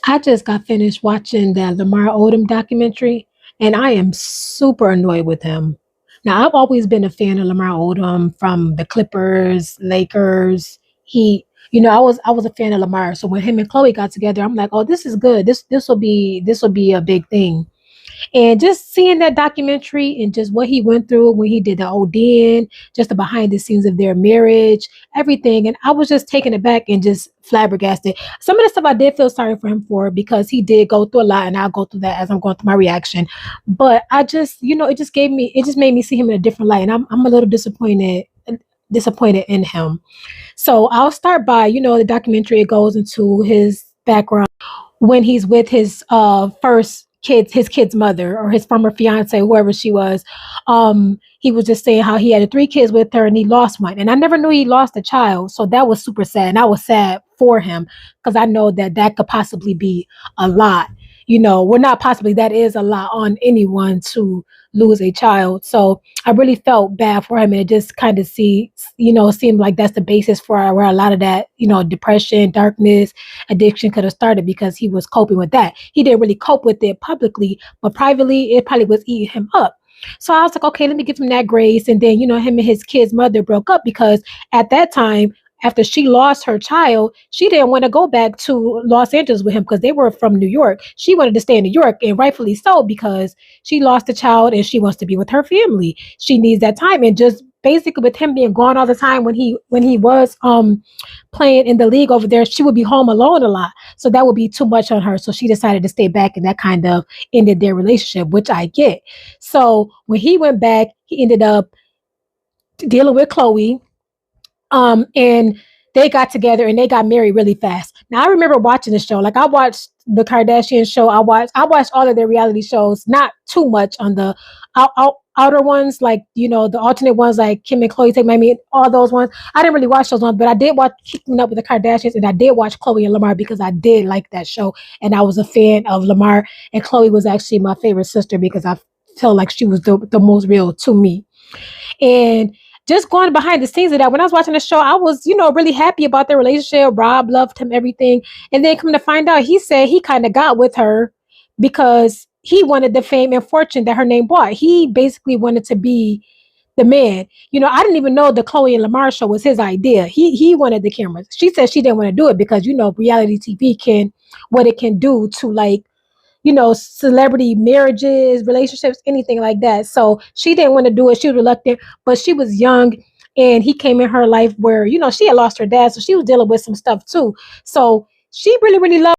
I just got finished watching that Lamar Odom documentary, and I am super annoyed with him. Now, I've always been a fan of Lamar Odom from the Clippers, Lakers. I was a fan of Lamar. So when him and Chloe got together, I'm like, oh, this is good. This will be a big thing. And just seeing that documentary and just what he went through when he did the ODN, just the behind the scenes of their marriage, everything. And I was just taken aback and just flabbergasted. Some of the stuff I did feel sorry for him for because he did go through a lot, and I'll go through that as I'm going through my reaction. But I just, it just made me see him in a different light. And I'm a little disappointed in him. So I'll start by, the documentary, it goes into his background when he's with his first kids, his kid's mother or his former fiance, whoever she was. He was just saying how he had three kids with her and he lost one. And I never knew he lost a child. So that was super sad. And I was sad for him because I know that that could possibly be a lot. Well, not possibly, that is a lot on anyone to lose a child. So I really felt bad for him. And it just kind of seemed like that's the basis for where a lot of that, depression, darkness, addiction could have started because he was coping with that. He didn't really cope with it publicly, but privately, it probably was eating him up. So I was like, okay, let me give him that grace. And then, him and his kid's mother broke up because at that time, after she lost her child, she didn't want to go back to Los Angeles with him because they were from New York. She wanted to stay in New York, and rightfully so, because she lost a child and she wants to be with her family. She needs that time. And just basically with him being gone all the time when he was playing in the league over there, she would be home alone a lot. So that would be too much on her. So she decided to stay back, and that kind of ended their relationship, which I get. So when he went back, he ended up dealing with Chloe, and they got together and they got married really fast. Now I remember watching the show. Like I watched the Kardashian show. I watched all of their reality shows, not too much on the outer ones, like the alternate ones like Kim and Chloe Take Miami, all those ones. I didn't really watch those ones, but I did watch Keeping Up with the Kardashians, and I did watch Chloe and Lamar because I did like that show, and I was a fan of Lamar. And Chloe was actually my favorite sister because I felt like she was the most real to me. And just going behind the scenes of that, when I was watching the show, I was, really happy about their relationship. Rob loved him, everything. And then come to find out, he said he kind of got with her because he wanted the fame and fortune that her name brought. He basically wanted to be the man. I didn't even know the Chloe and Lamar show was his idea. He wanted the cameras. She said she didn't want to do it because, reality TV what it can do to like celebrity marriages, relationships, anything like that. So she didn't want to do it. She was reluctant, but she was young, and he came in her life where, she had lost her dad. So she was dealing with some stuff too. So she really, really loved